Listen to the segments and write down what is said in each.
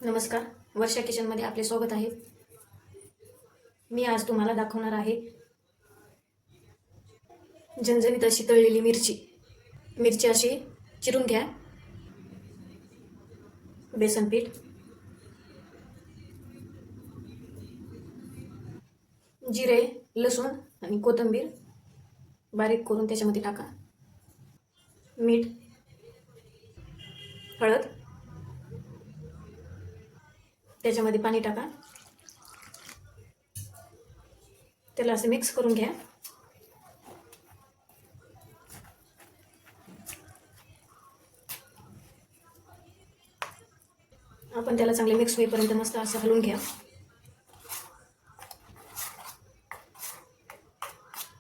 नमस्कार, वर्षा किचनमध्ये आपले स्वागत आहे. मी आज तुम्हाला दाखवणार आहे झणझणीत अशी तळलेली मिरची. मिरची अशी चिरून घ्या. बेसन पीठ, जिरे, लसूण आणि कोथिंबीर बारीक करून त्याच्यामध्ये टाका. मीठ, हळद, त्याच्यामध्ये पाणी टाका. त्याला असं मिक्स करून घ्या. आपण त्याला चांगले मिक्स होईपर्यंत मस्त असं हलवून घ्या.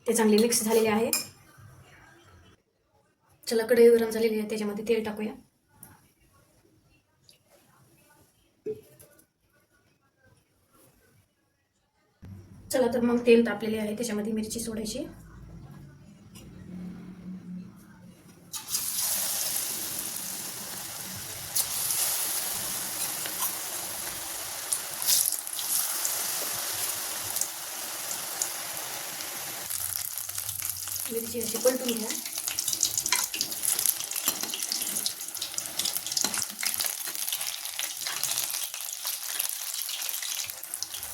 ते चांगले मिक्स झालेले आहे. चला, कढई गरम झालेली आहे, त्याच्यामध्ये तेल टाकूया. चला तर मग तेल तापलेले आहे, त्याच्यामध्ये मिरची सोडायची. मिरची अशी पलटून घ्या.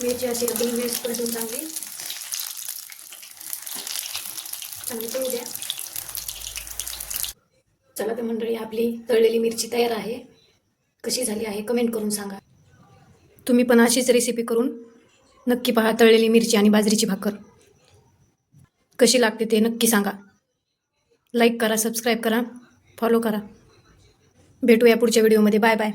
मिरची अशी 2 मिनिट पलटून चांगली तळू द्या. चला तर मंडळी, आपली तळलेली मिरची तयार आहे. कशी झाली आहे कमेंट करून सांगा. तुम्ही पण अशीच रेसिपी करून नक्की पहा. तळलेली मिरची आणि बाजरीची भाकर कशी लागते ते नक्की सांगा. लाईक करा, सबस्क्राईब करा, फॉलो करा. भेटूया पुढच्या व्हिडिओमध्ये. Bye bye.